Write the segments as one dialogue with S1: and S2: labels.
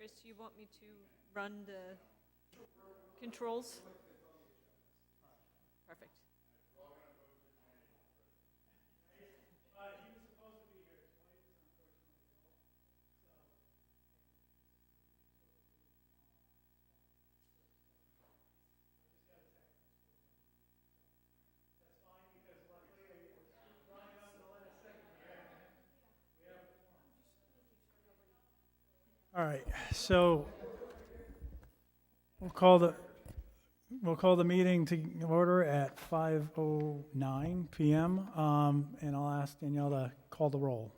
S1: Chris, you want me to run the controls? Perfect.
S2: All right, so we'll call the meeting to order at 5:09 PM, and I'll ask Danielle to call the roll.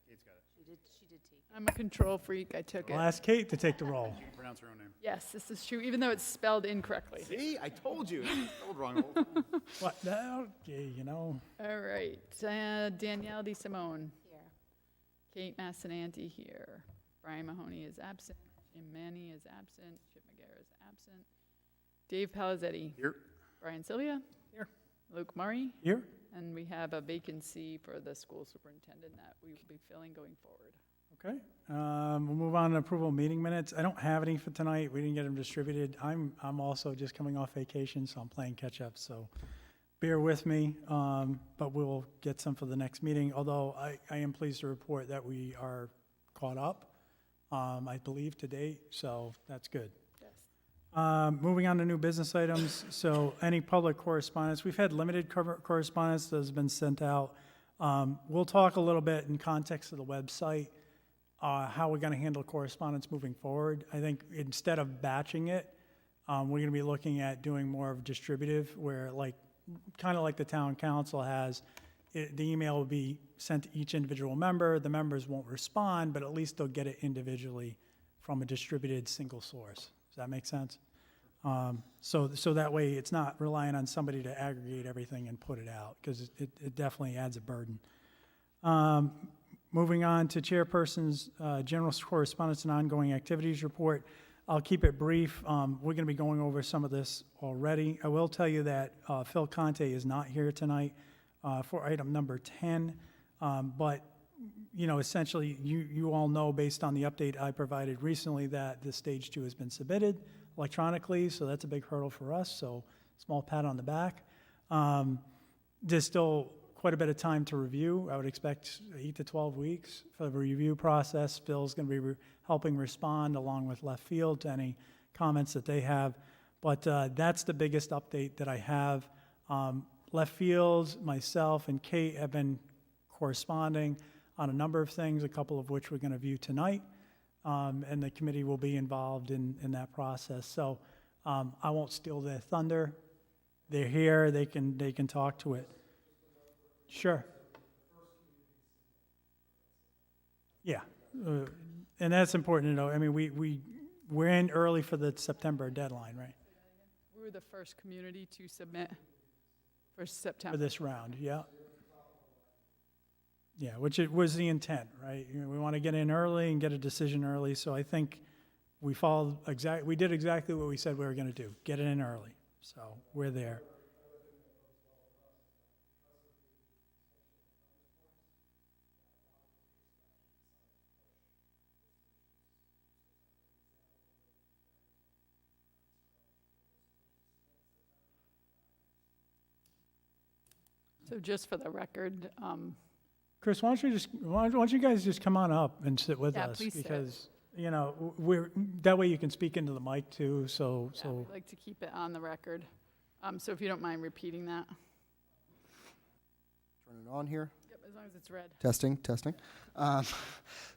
S3: She did take it.
S4: I'm a control freak. I took
S2: I'll
S4: it.
S2: ask Kate to take the roll.
S5: You can pronounce her own name.
S4: Yes, this is true, even though it's spelled incorrectly.
S5: See, I told you. It's spelled wrong the whole time.
S2: What, okay, you know,
S4: All right, Danielle DeSimone,
S3: Here.
S4: Kate Massananti here. Brian Mahoney is absent. Jim Manny is absent. Chip McGarr is absent. Dave Palazetti.
S5: Here.
S4: Brian Sylvia.
S2: Here.
S4: Luke Murray.
S2: here?
S4: And we have a vacancy for the school superintendent that we will be filling going forward.
S2: Okay, we'll move on to approval of meeting minutes. I don't have any for tonight. We didn't get them distributed. I'm also just coming off vacation, so I'm playing catch up, so bear with me. But we'll get some for the next meeting, although I am pleased to report that we are caught up, I believe to date, so that's good.
S4: Yes.
S2: Moving on to new business items, so any public correspondence, we've had limited correspondence that has been sent out. We'll talk a little bit in context of the website, how we're gonna handle correspondence moving forward. I think instead of batching it, we're gonna be looking at doing more of distributive, where kinda like the town council has, the email will be sent to each individual member, the members won't respond, but at least they'll get it individually from a distributed single source. Does that make sense? So that way, it's not relying on somebody to aggregate everything and put it out, because it definitely adds a burden. Moving on to chairperson's general correspondence and ongoing activities report. I'll keep it brief. We're going to be going over some of this already. I will tell you that Phil Conte is not here tonight for item number 10, but essentially, you all know, based on the update I provided recently, that the stage 2 has been submitted electronically, so that's a big hurdle for us, so small pat on the back. There's still quite a bit of time to review. I would expect 8 to 12 weeks for the review process. Phil's going to be helping respond, along with Left Field, to any comments that they have, but that's the biggest update that I have. Left Field, myself, and Kate have been corresponding on a number of things, a couple of which we're going to view tonight, and the committee will be involved in that process. So I won't steal their thunder. They're here. They can talk to it. Sure. Yeah, and that's important to know. I mean, we're in early for the September deadline, right?
S4: We were the first community to submit for
S2: For
S4: September.
S2: this round, yeah. Yeah, which it was the intent, right? We want to get in early and get a decision early, so I think we did exactly what we said we were going to do, get it in early. So we're there.
S4: So just for the record,
S2: Chris, why don't you guys just come on up and sit with
S4: Yeah,
S2: us?
S4: please sit.
S2: Because, that way you can speak into the mic too, so.
S4: yeah, we'd like to keep it on the record. So if you don't mind repeating that.
S6: Turn it on here.
S4: Yep, as long as it's red.
S6: Testing.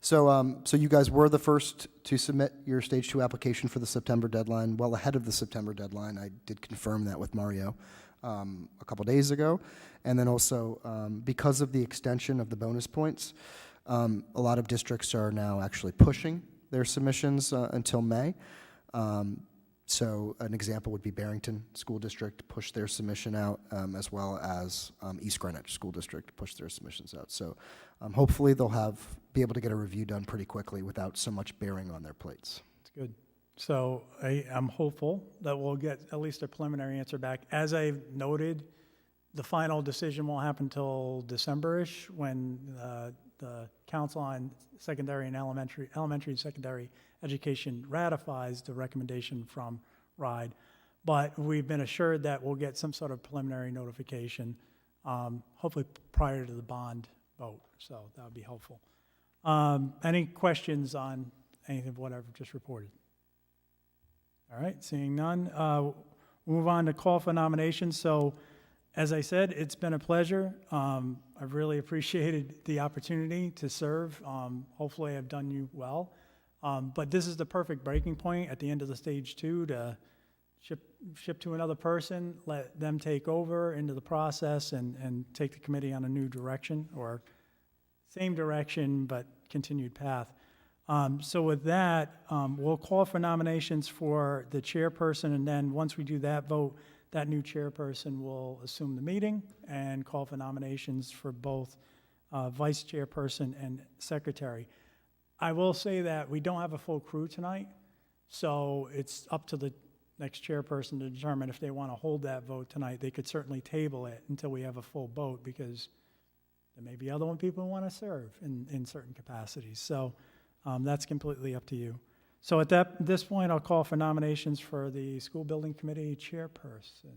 S6: So you guys were the first to submit your stage 2 application for the September deadline, well ahead of the September deadline. I did confirm that with Mario a couple days ago. And then also, because of the extension of the bonus points, a lot of districts are now actually pushing their submissions until May. So an example would be Barrington School District pushed their submission out, as well as East Greenwich School District pushed their submissions out. So hopefully they'll be able to get a review done pretty quickly without so much bearing on their plates.
S2: It's good. So I'm hopeful that we'll get at least a preliminary answer back. As I've noted, the final decision won't happen until December-ish, when the Council on Secondary and Elementary and Secondary Education ratifies the recommendation from RIDE. But we've been assured that we'll get some sort of preliminary notification, hopefully prior to the bond vote, so that would be helpful. Any questions on anything of what I've just reported? All right, seeing none, move on to call for nominations. So, as I said, it's been a pleasure. I've really appreciated the opportunity to serve. Hopefully, I've done you well. But this is the perfect breaking point at the end of the stage 2 to ship to another person, let them take over into the process and take the committee on a new direction, or same direction but continued path. So with that, we'll call for nominations for the chairperson, and then once we do that vote, that new chairperson will assume the meeting and call for nominations for both vice chairperson and secretary. I will say that we don't have a full crew tonight, so it's up to the next chairperson to determine if they want to hold that vote tonight. They could certainly table it until we have a full vote, because there may be other people who want to serve in certain capacities. So that's completely up to you. So at this point, I'll call for nominations for the school building committee chairperson.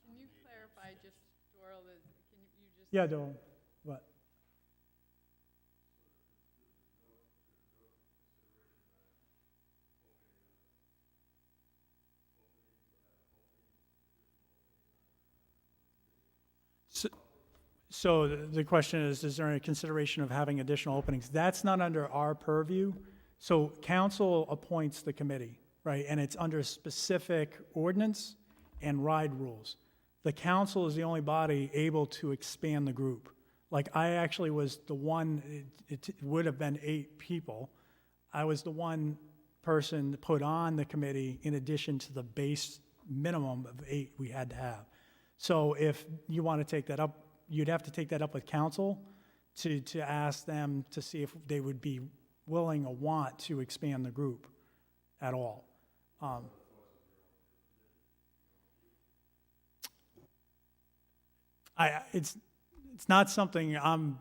S4: Can you clarify just, Doral, can you just?
S2: Yeah, Doral, what? So the question is there any consideration of having additional openings? That's not under our purview. So council appoints the committee, right? And it's under specific ordinance and RIDE rules. The council is the only body able to expand the group. Like, I actually was the one, it would have been 8 people. I was the one person put on the committee in addition to the base minimum of 8 we had to have. So if you want to take that up, you'd have to take that up with council to ask them to see if they would be willing or want to expand the group at all. It's not something I'm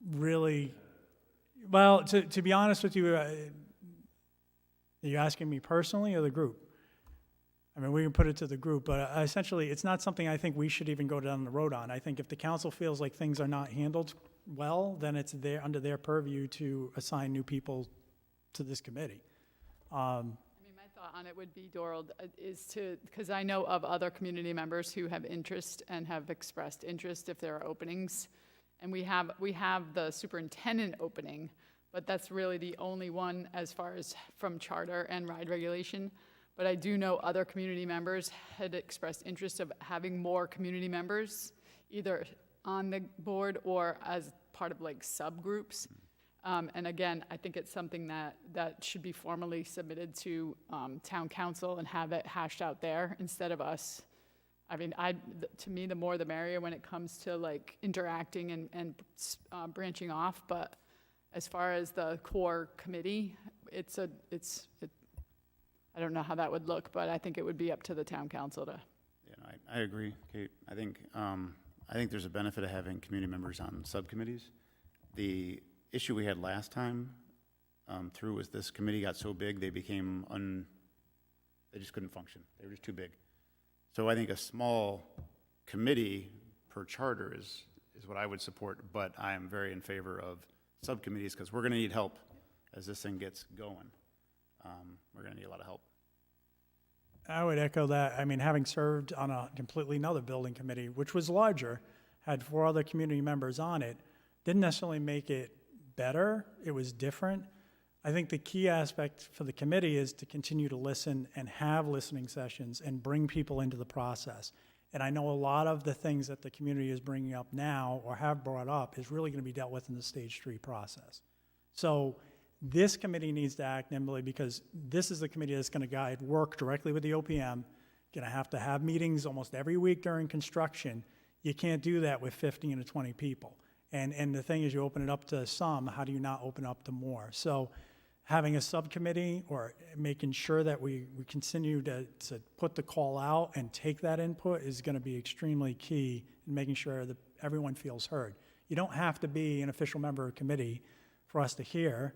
S2: really, well, to be honest with you, are you asking me personally or the group? I mean, we can put it to the group, but essentially, it's not something I think we should even go down the road on. I think if the council feels like things are not handled well, then it's under their purview to assign new people to this committee.
S4: I mean, my thought on it would be, Doral, is to, because I know of other community members who have interest and have expressed interest if there are openings. And we have the superintendent opening, but that's really the only one as far as from charter and RIDE regulation. But I do know other community members had expressed interest of having more community members, either on the board or as part of like subgroups. And again, I think it's something that should be formally submitted to town council and have it hashed out there instead of us. I mean, to me, the more the merrier when it comes to like interacting and branching off. But as far as the core committee, I don't know how that would look, but I think it would be up to the town council to.
S5: Yeah, no, I agree, Kate. I think there's a benefit of having community members on subcommittees. The issue we had last time through was this committee got so big they became they just couldn't function. They were just too big. So I think a small committee per charter is what I would support, but I am very in favor of subcommittees because we're going to need help as this thing gets going. We're going to need a lot of help.
S2: I would echo that. I mean, having served on a completely another building committee, which was larger, had 4 other community members on it, didn't necessarily make it better. It was different. I think the key aspect for the committee is to continue to listen and have listening sessions and bring people into the process. And I know a lot of the things that the community is bringing up now or have brought up is really going to be dealt with in the stage 3 process. So this committee needs to act nimbly because this is the committee that's going to work directly with the OPM, going to have meetings almost every week during construction. You can't do that with 15 to 20 people. And the thing is, you open it up to some, how do you not open up to more? So having a subcommittee or making sure that we continue to put the call out and take that input is going to be extremely key in making sure that everyone feels heard. you don't have to be an official member of a committee for us to hear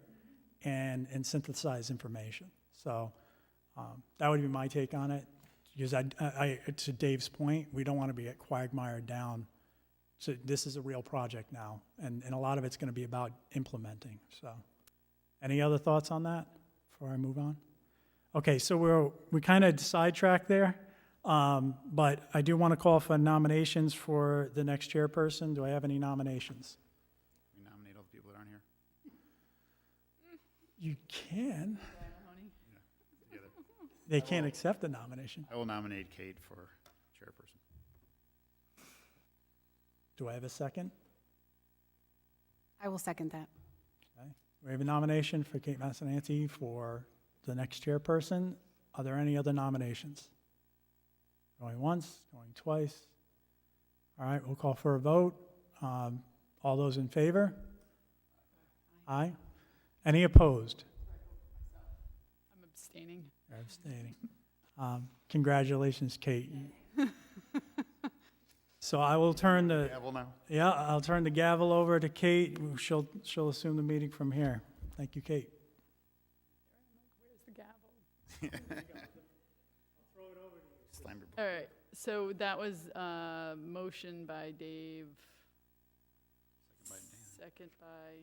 S2: and synthesize information. So that would be my take on it. Because to Dave's point, we don't want to be quagmired down. So this is a real project now, and a lot of it's going to be about implementing. So, any other thoughts on that before I move on? Okay, so we kind of sidetracked there, but I do want to call for nominations for the next chairperson. Do I have any nominations?
S5: We nominate all the people that aren't here.
S2: You can.
S5: Together.
S2: They can't accept the nomination.
S5: I will nominate Kate for chairperson.
S2: Do I have a second?
S3: I will second that.
S2: Okay. We have a nomination for Kate Massananti for the next chairperson. Are there any other nominations? Going once, going twice. All right, we'll call for a vote. All those in favor? Aye. Any opposed?
S4: I'm abstaining.
S2: You're abstaining. Congratulations, Kate. So I will turn the,
S5: Gavel now?
S2: yeah, I'll turn the gavel over to Kate. She'll assume the meeting from here. Thank you, Kate.
S4: Where's the gavel?
S5: Steinberg.
S4: All right, so that was a motion by Dave, second by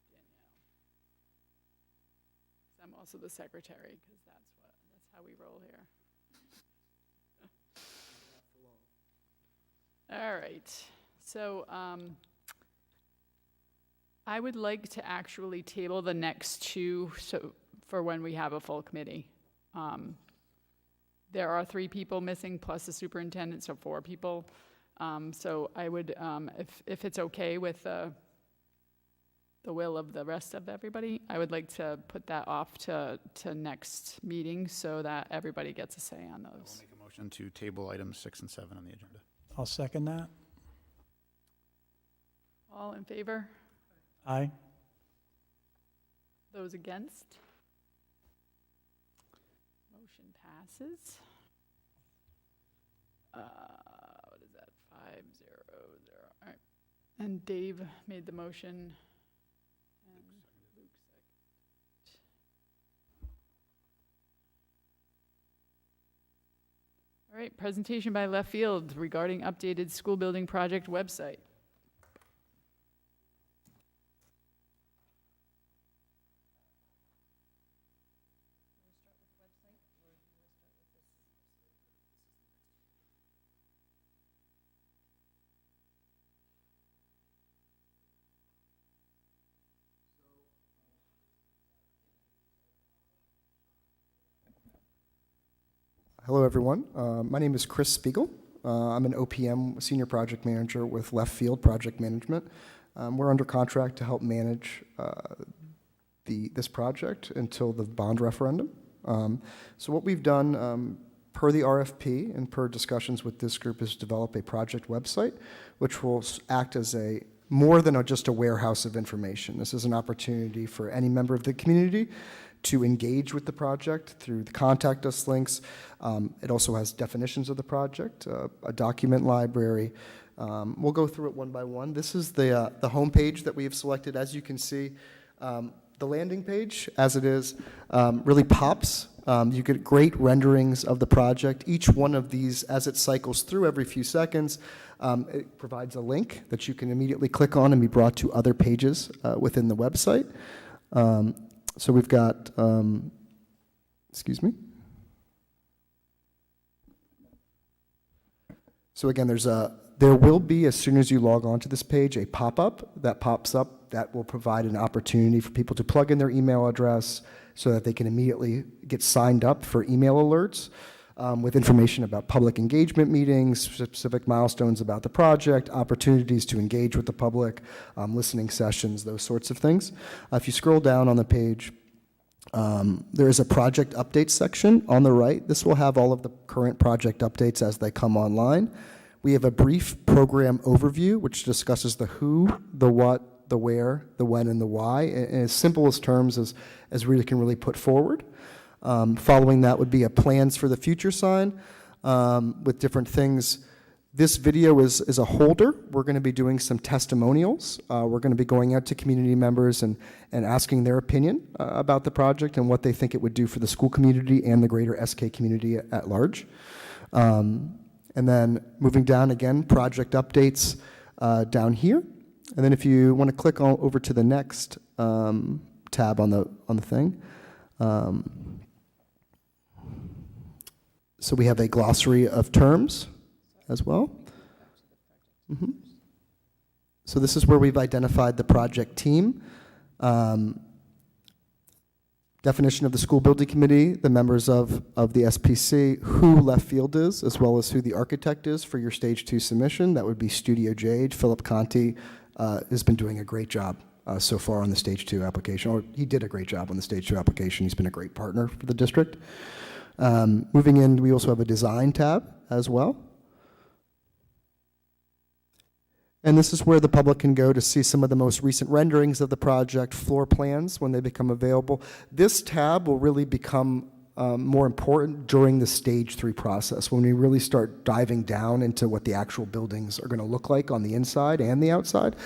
S4: Danielle. I'm also the secretary, because that's how we roll here. All right, so I would like to actually table the next two, so for when we have a full committee. There are 3 people missing plus the superintendent, so 4 people. So I would, if it's okay with the will of the rest of everybody, I would like to put that off to next meeting so that everybody gets a say on
S5: I will
S4: those.
S5: make a motion to table items 6 and 7 on the agenda.
S2: I'll second that.
S4: All in favor?
S2: Aye.
S4: Those against? Motion passes. What is that? 5-0-0. All right. And Dave made the motion. And Luke seconded. All right, presentation by Left Field regarding updated school building project website.
S6: Hello, everyone. My name is Chris Spiegel. I'm an OPM Senior Project Manager with Left Field Project Management. We're under contract to help manage this project until the bond referendum. So what we've done, per the RFP and per discussions with this group, is develop a project website, which will act as more than just a warehouse of information. This is an opportunity for any member of the community to engage with the project through the contact us links. It also has definitions of the project, a document library. We'll go through it one by one. This is the homepage that we have selected. As you can see, the landing page, as it is, really pops. You get great renderings of the project. Each one of these, as it cycles through every few seconds, it provides a link that you can immediately click on and be brought to other pages within the website. So we've got, excuse me. So again, there will be, as soon as you log on to this page, a pop-up that pops up that will provide an opportunity for people to plug in their email address so that they can immediately get signed up for email alerts with information about public engagement meetings, specific milestones about the project, opportunities to engage with the public, listening sessions, those sorts of things. If you scroll down on the page, there is a project updates section on the right. This will have all of the current project updates as they come online. We have a brief program overview, which discusses the who, the what, the where, the when, and the why, in as simple as terms as we can really put forward. Following that would be a plans for the future sign with different things This video is a holder. We're going to be doing some testimonials. We're going to be going out to community members and asking their opinion about the project and what they think it would do for the school community and the greater SK community at large. And then moving down again, project updates down here. And then if you want to click over to the next tab on the thing. So we have a glossary of terms as well. So this is where we've identified the project team. Definition of the school building committee, the members of the SPC, who Left Field is, as well as who the architect is for your stage 2 submission. That would be Studio Jade. Philip Conti has been doing a great job so far on the stage 2 application, or he did a great job on the stage 2 application. He's been a great partner for the district. Moving in, we also have a design tab as well. And this is where the public can go to see some of the most recent renderings of the project, floor plans when they become available. This tab will really become more important during the stage 3 process, when we really start diving down into what the actual buildings are going to look like on the inside and the outside.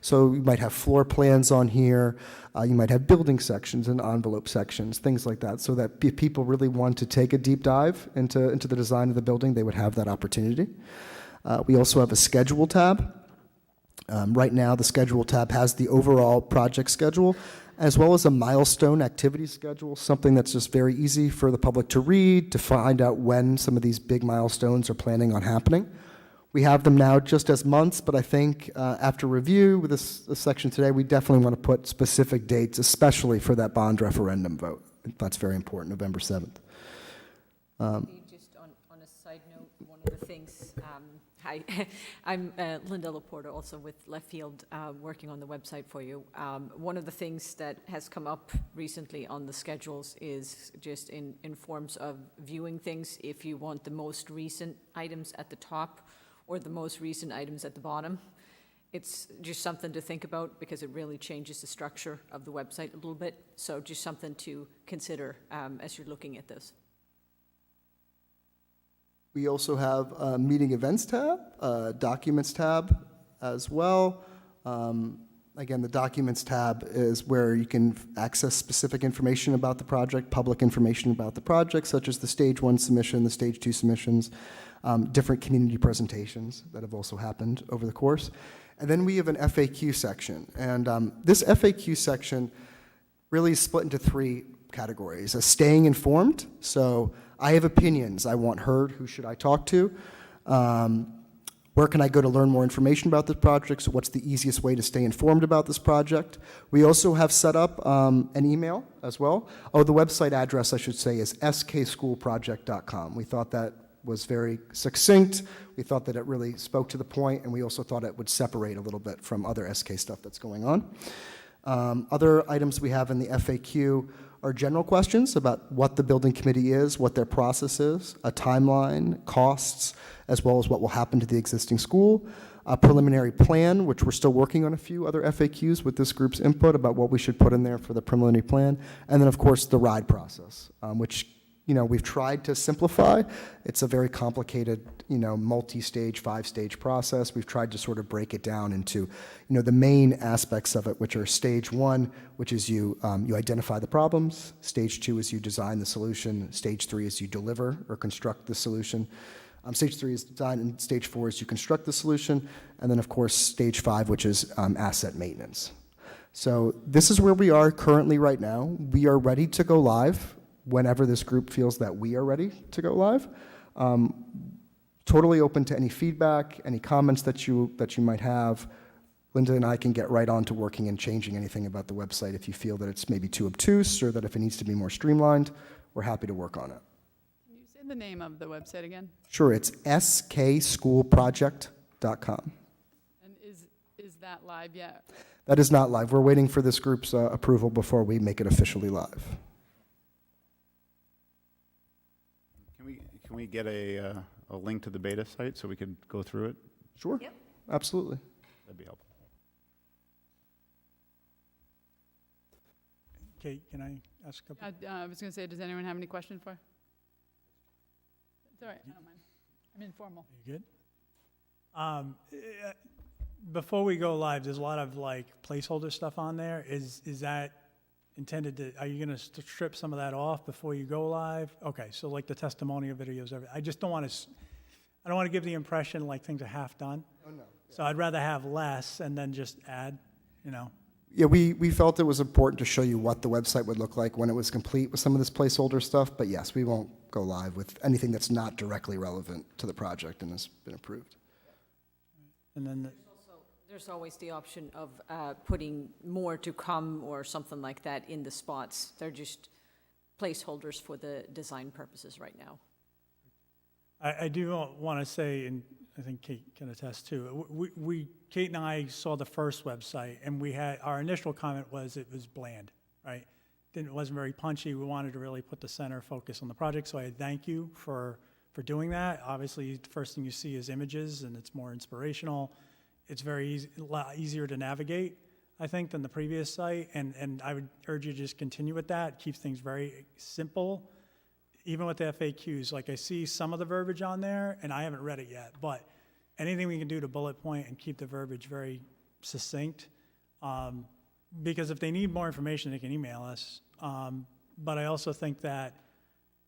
S6: So you might have floor plans on here, you might have building sections and envelope sections, things like that, so that if people really want to take a deep dive into the design of the building, they would have that opportunity. We also have a schedule tab. Right now, the schedule tab has the overall project schedule, as well as a milestone activity schedule, something that's just very easy for the public to read, to find out when some of these big milestones are planning on happening. We have them now just as months, but I think after review with this section today, we definitely want to put specific dates, especially for that bond referendum vote. That's very important, November 7th.
S1: Just on a side note, one of the things, hi, I'm Linda Laporta, also with Left Field, working on the website for you. One of the things that has come up recently on the schedules is just in forms of viewing things, if you want the most recent items at the top or the most recent items at the bottom. It's just something to think about because it really changes the structure of the website a little bit. So just something to consider as you're looking at this.
S6: We also have a meeting events tab, documents tab as well. Again, the documents tab is where you can access specific information about the project, public information about the project, such as the stage 1 submission, the stage 2 submissions, different community presentations that have also happened over the course. And then we have an FAQ section. And this FAQ section really is split into 3 categories. A staying informed, so I have opinions, I want heard, who should I talk to? Where can I go to learn more information about this project? So what's the easiest way to stay informed about this project? We also have set up an email as well. Oh, the website address, I should say, is skschoolproject.com. We thought that was very succinct. We thought that it really spoke to the point, and we also thought it would separate a little bit from other SK stuff that's going on. Other items we have in the FAQ are general questions about what the building committee is, what their process is, a timeline, costs, as well as what will happen to the existing school, a preliminary plan, which we're still working on a few other FAQs with this group's input about what we should put in there for the preliminary plan, and then of course the RIDE process, which we've tried to simplify. It's a very complicated, multi-stage, 5-stage process. We've tried to sort of break it down into, the main aspects of it, which are stage 1, which is you identify the problems. Stage 2 is you design the solution. Stage 3 is you deliver or construct the solution. Stage 3 is design, and stage 4 is you construct the solution. And then, of course, stage 5, which is asset maintenance. So this is where we are currently right now. We are ready to go live whenever this group feels that we are ready to go live. Totally open to any feedback, any comments that you might have. Linda and I can get right on to working and changing anything about the website if you feel that it's maybe too obtuse or that if it needs to be more streamlined, we're happy to work on it.
S4: Can you say the name of the website again?
S6: Sure, it's skschoolproject.com.
S4: And is that live yet?
S6: That is not live. We're waiting for this group's approval before we make it officially live.
S5: Can we get a link to the beta site so we could go through it?
S6: Sure.
S1: Yep.
S6: Absolutely.
S5: That'd be helpful.
S2: Kate, can I ask a couple?
S4: I was going to say, does anyone have any questions for? It's all right, I don't mind. I'm informal.
S2: You good? Before we go live, there's a lot of like placeholder stuff on there. Is that intended to, are you going to strip some of that off before you go live? Okay, so like the testimonial videos, I just don't want to, I don't want to give the impression like things are half done.
S6: Oh, no.
S2: So I'd rather have less and then just add, you know.
S6: Yeah, we felt it was important to show you what the website would look like when it was complete with some of this placeholder stuff, but yes, we won't go live with anything that's not directly relevant to the project and has been approved.
S2: And then,
S1: There's always the option of putting more to come or something like that in the spots. They're just placeholders for the design purposes right now.
S2: I do want to say, and I think Kate can attest too, Kate and I saw the first website, and our initial comment was it was bland, right? It wasn't very punchy. We wanted to really put the center focus on the project, so I thank you for doing that. Obviously, the first thing you see is images, and it's more inspirational. It's very easy, a lot easier to navigate, I think, than the previous site, and I would urge you to just continue with that. Keep things very simple. Even with the FAQs, like I see some of the verbiage on there, and I haven't read it yet, but anything we can do to bullet point and keep the verbiage very succinct, because if they need more information, they can email us. But I also think that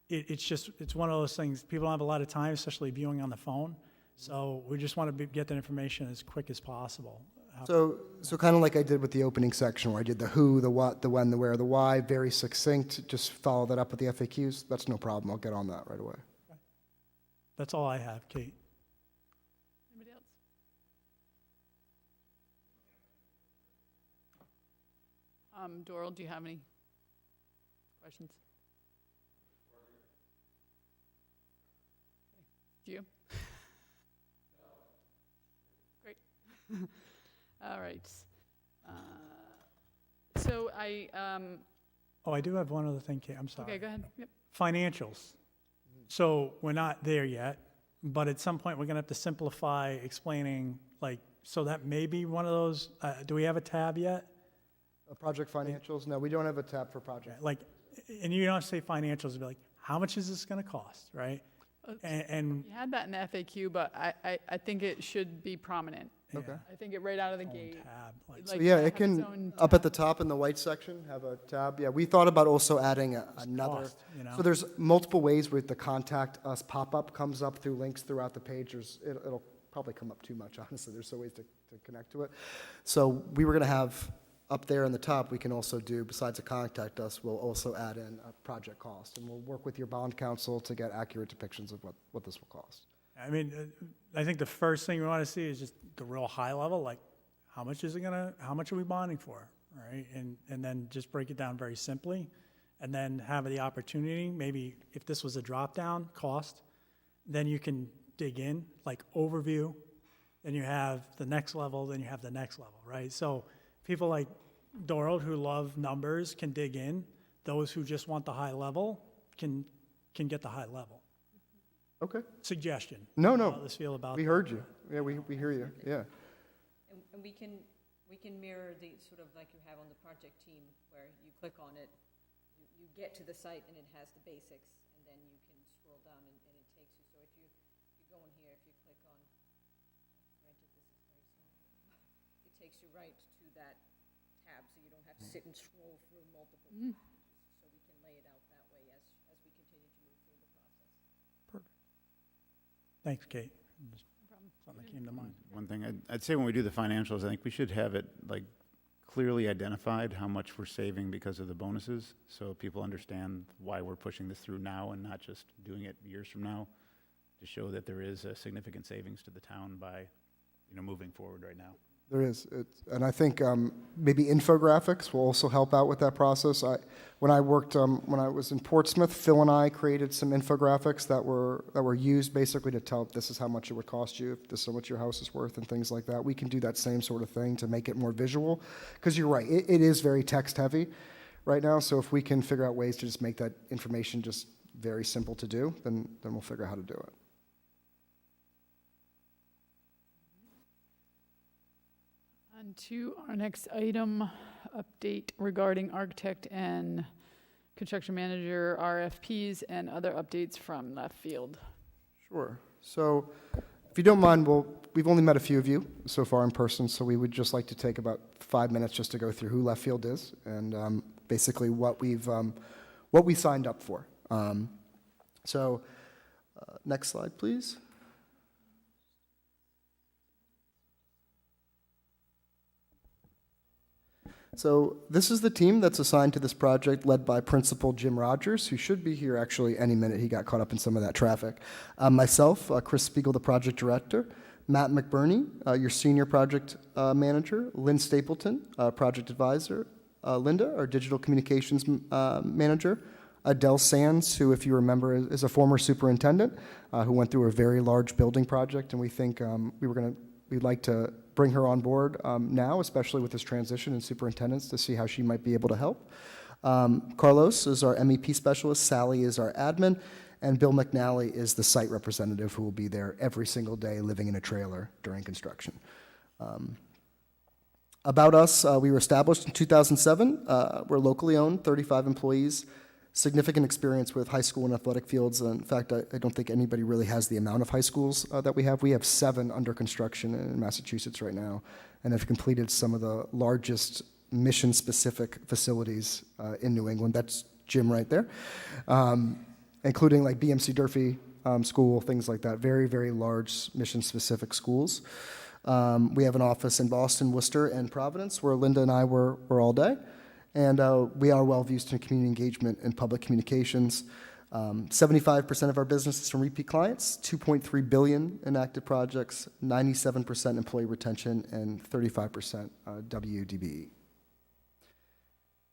S2: it's one of those things, people don't have a lot of time, especially viewing on the phone, so we just want to get that information as quick as possible.
S6: So kind of like I did with the opening section where I did the who, the what, the when, the where, the why, very succinct, just follow that up with the FAQs. That's no problem. I'll get on that right away.
S2: That's all I have, Kate.
S4: Anybody else? Doral, do you have any questions? Do you? Great. All right. So
S2: Oh, I do have one other thing, Kate, I'm sorry.
S4: okay, go ahead. Yep.
S2: Financials. So we're not there yet, but at some point, we're going to have to simplify explaining, like, so that may be one of those, do we have a tab yet?
S6: Project financials? No, we don't have a tab for project.
S2: Like, and you don't say financials, be like, how much is this going to cost, right? And
S4: You had that in the FAQ, but I think it should be prominent.
S6: Okay.
S4: I think it right out of the
S2: own
S4: gate.
S2: tab, like,
S6: So
S4: like,
S6: yeah,
S4: have
S6: it
S4: its
S6: can,
S4: own
S6: up at
S4: tab.
S6: the top in the white section, have a tab. Yeah, we thought about also adding another.
S2: cost, you know?
S6: So there's multiple ways where the contact us pop-up comes up through links throughout the page. It'll probably come up too much, honestly. There's so ways to connect to it. So we were going to have up there in the top, we can also do, besides a contact us, we'll also add in a project cost. And we'll work with your bond counsel to get accurate depictions of what this will cost.
S2: I mean, I think the first thing we want to see is just the real high level, like, how much are we bonding for, right? And then just break it down very simply, and then have the opportunity, maybe if this was a drop-down cost, then you can dig in, like overview, then you have the next level, then you have the next level, right? So people like Doral who love numbers can dig in. Those who just want the high level can get the high level.
S6: Okay.
S2: Suggestion.
S6: No,
S2: How
S6: no,
S2: others feel about
S6: we
S2: that.
S6: heard you. Yeah, we hear you, yeah.
S1: And we can mirror the, sort of like you have on the project team, where you click on it, you get to the site and it has the basics, and then you can scroll down and it takes you. So if you go in here, if you click on, granted this is very small, it takes you right to that tab, so you don't have to sit and scroll through multiple pages. So we can lay it out that way as we continue to move through the process.
S2: Thanks, Kate. Just
S4: No problem.
S2: something that came to mind.
S5: One thing, I'd say when we do the financials, I think we should have it like clearly identified how much we're saving because of the bonuses, so people understand why we're pushing this through now and not just doing it years from now, to show that there is a significant savings to the town by, moving forward right now.
S6: There is, and I think maybe infographics will also help out with that process. When I was in Portsmouth, Phil and I created some infographics that were used basically to tell this is how much it would cost you, if this is how much your house is worth, and things like that. We can do that same sort of thing to make it more visual, because you're right, it is very text heavy right now. So if we can figure out ways to just make that information just very simple to do, then we'll figure out how to do it.
S4: On to our next item, update regarding architect and construction manager RFPs and other updates from left field.
S6: Sure. So If you don't mind, we've only met a few of you so far in person, so we would just like to take about 5 minutes just to go through who Left Field is and basically what we signed up for. Next slide, please. So this is the team that's assigned to this project, led by Principal Jim Rogers, who should be here actually any minute. He got caught up in some of that traffic. Myself, Chris Spiegel, the project director, Matt McBurney, your senior project manager, Lynn Stapleton, project advisor, Linda, our digital communications manager, Adele Sands, who, if you remember, is a former superintendent who went through a very large building project, and we think we'd like to bring her on board now, especially with this transition in superintendents, to see how she might be able to help. Carlos is our MEP specialist, Sally is our admin, and Bill McNally is the site representative who will be there every single day living in a trailer during construction. About us, we were established in 2007. We're locally owned, 35 employees, significant experience with high school and athletic fields. In fact, I don't think anybody really has the amount of high schools that we have. We have 7 under construction in Massachusetts right now and have completed some of the largest mission-specific facilities in New England. That's Jim right there, including like BMC Durfee School, things like that. Very, very large mission-specific schools. We have an office in Boston, Worcester, and Providence, where Linda and I were all day. And we are well-versed in community engagement and public communications. 75% of our business is from repeat clients, $2.3 billion in active projects, 97% employee retention, and 35% WDBE.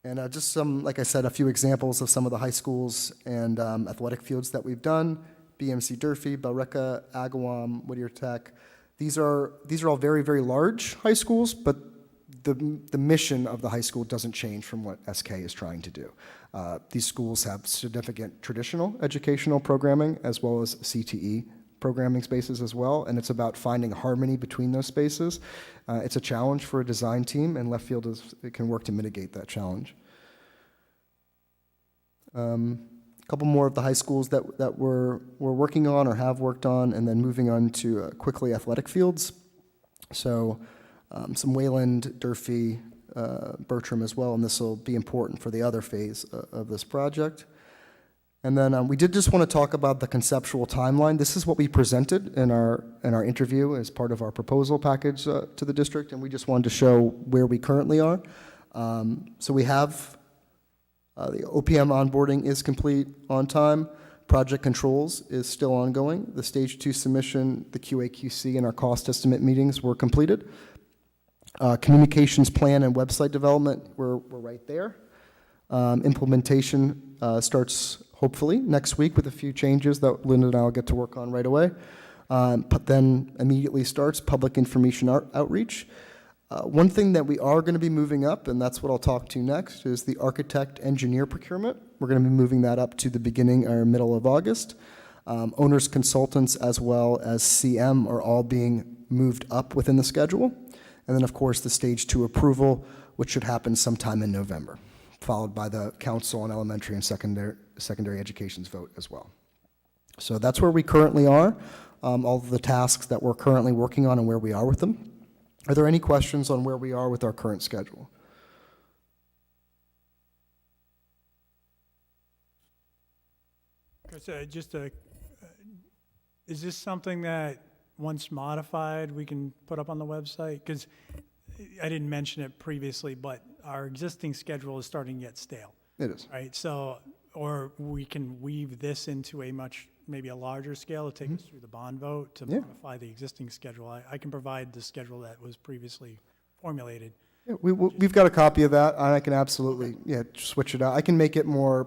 S6: And just some, like I said, a few examples of some of the high schools and athletic fields that we've done: BMC Durfee, Billerica, Agawam, Whittier Tech. These are all very, very large high schools, but the mission of the high school doesn't change from what SK is trying to do. These schools have significant traditional educational programming as well as CTE programming spaces as well, and it's about finding harmony between those spaces. It's a challenge for a design team, and Left Field can work to mitigate that challenge. A couple more of the high schools that we're working on or have worked on, and then moving on to quickly athletic fields. So some Wayland, Durfee, Bertram as well, and this will be important for the other phase of this project. And then we did just want to talk about the conceptual timeline. This is what we presented in our interview as part of our proposal package to the district, and we just wanted to show where we currently are. So we have the OPM onboarding is complete on time. Project controls is still ongoing. The stage 2 submission, the QA/QC, and our cost estimate meetings were completed. Communications plan and website development, we're right there. Implementation starts hopefully next week with a few changes that Linda and I will get to work on right away. But then immediately starts public information outreach. One thing that we are going to be moving up, and that's what I'll talk to next, is the architect engineer procurement. We're going to be moving that up to the beginning or middle of August. Owners, consultants, as well as CM are all being moved up within the schedule. And then, of course, the stage 2 approval, which should happen sometime in November, followed by the council on elementary and secondary education's vote as well. So that's where we currently are, all of the tasks that we're currently working on and where we are with them. Are there any questions on where we are with our current schedule?
S2: Chris, is this something that, once modified, we can put up on the website? Because I didn't mention it previously, but our existing schedule is starting to get stale.
S6: It is.
S2: Right, so, or we can weave this into maybe a larger scale to take us through the bond vote to modify the existing schedule. I can provide the schedule that was previously formulated.
S6: Yeah, we've got a copy of that, and I can absolutely switch it out. I can make it more,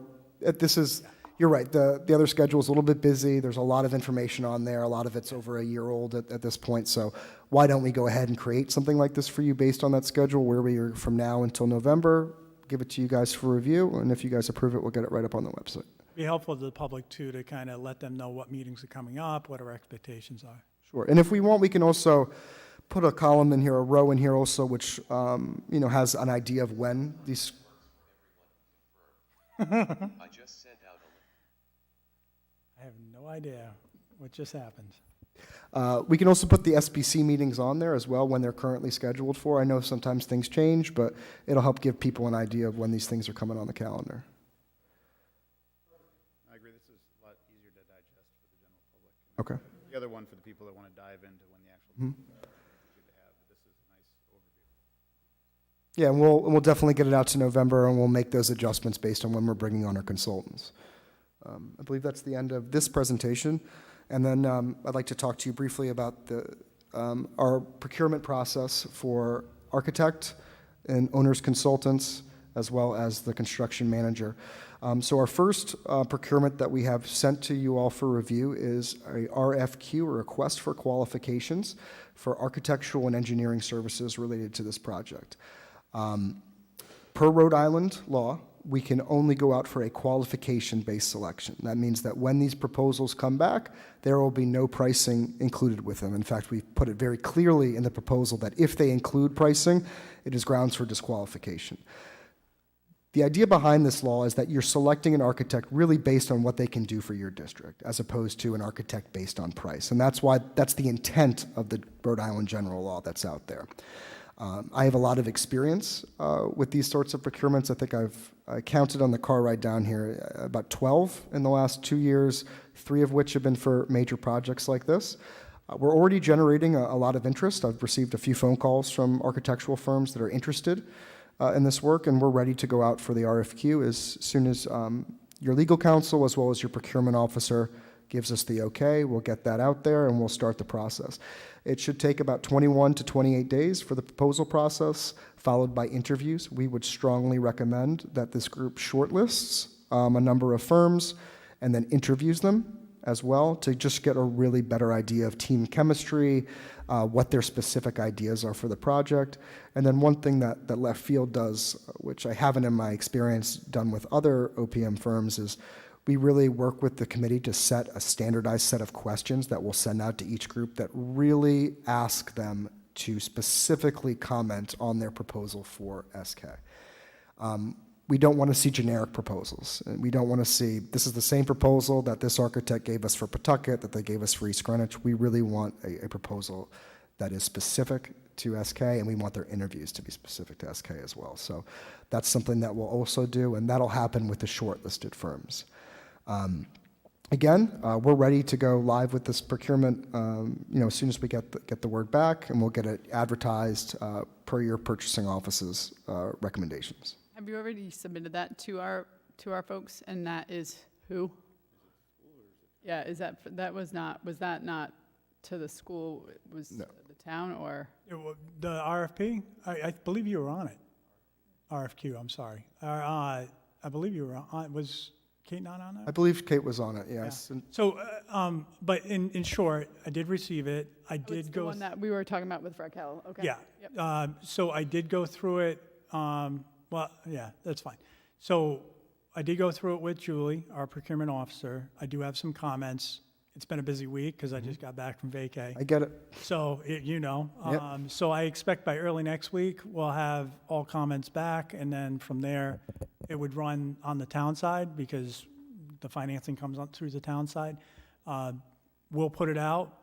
S6: you're right, the other schedule is a little bit busy. There's a lot of information on there. A lot of it's over a year old at this point. So why don't we go ahead and create something like this for you based on that schedule, where we are from now until November, give it to you guys for review, and if you guys approve it, we'll get it right up on the website.
S2: It'd be helpful to the public, too, to kind of let them know what meetings are coming up, what our expectations are.
S6: Sure. And if we want, we can also put a column in here, a row in here also, which has an idea of when these...
S7: I just sent out
S2: I have no idea what just happened.
S6: We can also put the SBC meetings on there as well when they're currently scheduled for. I know sometimes things change, but it'll help give people an idea of when these things are coming on the calendar.
S5: I agree, this is a lot easier to digest for the general public.
S6: Okay.
S5: The other one for the people that want to dive into when the actual
S6: Mhm.
S5: meeting is good to have, but this is a nice overview.
S6: Yeah, and we'll definitely get it out to November, and we'll make those adjustments based on when we're bringing on our consultants. I believe that's the end of this presentation. And then I'd like to talk to you briefly about our procurement process for architect and owner's consultants, as well as the construction manager. So our first procurement that we have sent to you all for review is a RFQ, or request for qualifications, for architectural and engineering services related to this project. Per Rhode Island law, we can only go out for a qualification-based selection. That means that when these proposals come back, there will be no pricing included with them. In fact, we've put it very clearly in the proposal that if they include pricing, it is grounds for disqualification. The idea behind this law is that you're selecting an architect really based on what they can do for your district, as opposed to an architect based on price. And that's the intent of the Rhode Island general law that's out there. I have a lot of experience with these sorts of procurements. I think I counted on the car ride down here about 12 in the last 2 years, 3 of which have been for major projects like this. We're already generating a lot of interest. I've received a few phone calls from architectural firms that are interested in this work, and we're ready to go out for the RFQ as soon as your legal counsel, as well as your procurement officer, gives us the okay. We'll get that out there, and we'll start the process. It should take about 21 to 28 days for the proposal process, followed by interviews. We would strongly recommend that this group shortlists a number of firms and then interviews them as well, to just get a really better idea of team chemistry, what their specific ideas are for the project. And then one thing that Left Field does, which I haven't in my experience done with other OPM firms, is we really work with the committee to set a standardized set of questions that we'll send out to each group that really ask them to specifically comment on their proposal for SK. We don't want to see generic proposals. And we don't want to see, this is the same proposal that this architect gave us for Pawtucket, that they gave us for East Greenwich. We really want a proposal that is specific to SK, and we want their interviews to be specific to SK as well. So that's something that we'll also do, and that'll happen with the shortlisted firms. Again, we're ready to go live with this procurement, as soon as we get the word back, and we'll get it advertised per your purchasing office's recommendations.
S4: Have you already submitted that to our folks, and that is who? Yeah, was that not to the school, it was
S6: No.
S4: the town, or?
S2: The RFP, I believe you were on it. RFQ, I'm sorry. I believe you were on, was Kate not on that?
S6: I believe Kate was on it, yes.
S2: Yeah.
S6: And
S2: So, but in short, I did receive it. I
S4: Oh, it's
S2: did
S4: the
S2: go.
S4: one that we were talking about with Raquel, okay.
S2: Yeah.
S4: Yep.
S2: So I did go through it. Well, yeah, that's fine. So I did go through it with Julie, our procurement officer. I do have some comments. It's been a busy week because I just got back from vacay.
S6: I get it.
S2: So,
S6: Yep.
S2: so I expect by early next week, we'll have all comments back, and then from there, it would run on the town side because the financing comes on through the town side. We'll put it out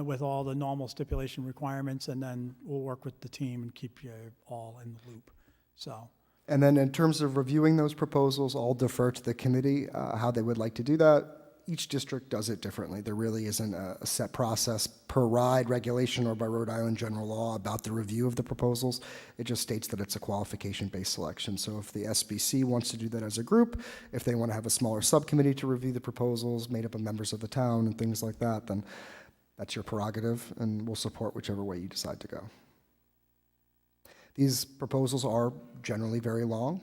S2: with all the normal stipulation requirements, and then we'll work with the team and keep you all in the loop. So,
S6: And then in terms of reviewing those proposals, I'll defer to the committee how they would like to do that. Each district does it differently. There really isn't a set process per RIDE regulation or by Rhode Island general law about the review of the proposals. It just states that it's a qualification-based selection. So if the SBC wants to do that as a group, if they want to have a smaller subcommittee to review the proposals made up of members of the town and things like that, then that's your prerogative, and we'll support whichever way you decide to go. These proposals are generally very long.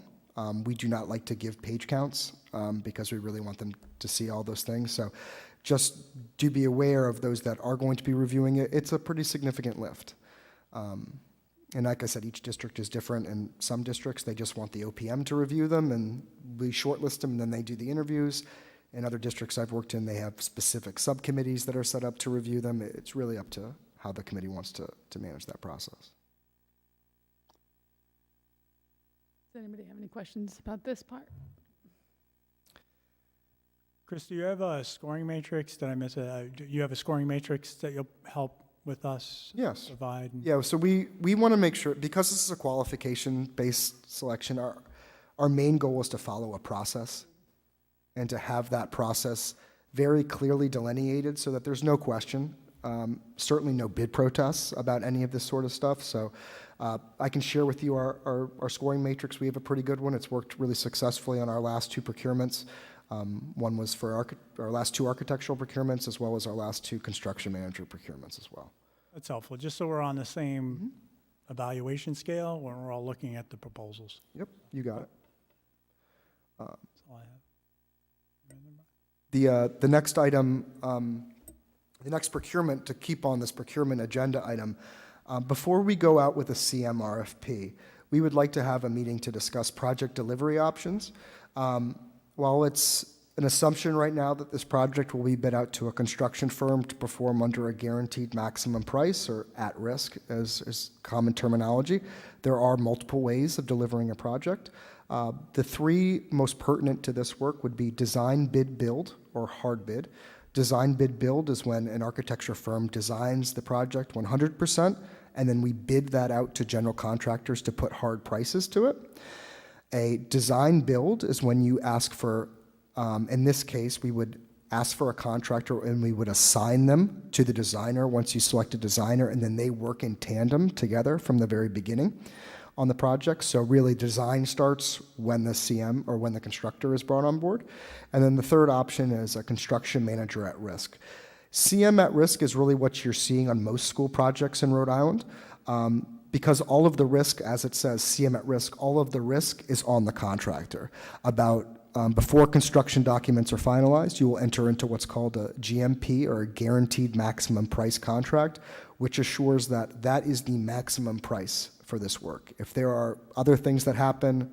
S6: We do not like to give page counts because we really want them to see all those things. So just do be aware of those that are going to be reviewing it. It's a pretty significant lift. And like I said, each district is different. In some districts, they just want the OPM to review them, and we shortlist them, and then they do the interviews. In other districts I've worked in, they have specific subcommittees that are set up to review them. It's really up to how the committee wants to manage that process.
S4: Does anybody have any questions about this part?
S2: Chris, do you have a scoring matrix? Did I miss it? Do you have a scoring matrix that you'll help with us
S6: Yes.
S2: provide?
S6: Yeah, so we want to make sure, because this is a qualification-based selection, our main goal is to follow a process and to have that process very clearly delineated so that there's no question, certainly no bid protests about any of this sort of stuff. So I can share with you our scoring matrix. We have a pretty good one. It's worked really successfully on our last two procurements. One was for our last two architectural procurements, as well as our last two construction manager procurements as well.
S2: That's helpful, just so we're on the same evaluation scale when we're all looking at the proposals.
S6: Yep, you got it.
S2: That's all I have.
S6: The next item, the next procurement, to keep on this procurement agenda item, before we go out with a CM RFP, we would like to have a meeting to discuss project delivery options. While it's an assumption right now that this project will be bid out to a construction firm to perform under a guaranteed maximum price, or at risk, as common terminology, there are multiple ways of delivering a project. The three most pertinent to this work would be design, bid, build, or hard bid. Design, bid, build is when an architecture firm designs the project 100%, and then we bid that out to general contractors to put hard prices to it. A design build is when you ask for, in this case, we would ask for a contractor and we would assign them to the designer once you select a designer, and then they work in tandem together from the very beginning on the project. So really design starts when the CM or when the constructor is brought on board. And then the third option is a construction manager at risk. CM at risk is really what you're seeing on most school projects in Rhode Island. Because all of the risk, as it says, CM at risk, all of the risk is on the contractor. Before construction documents are finalized, you will enter into what's called a GMP, or a guaranteed maximum price contract, which assures that that is the maximum price for this work. If there are other things that happen,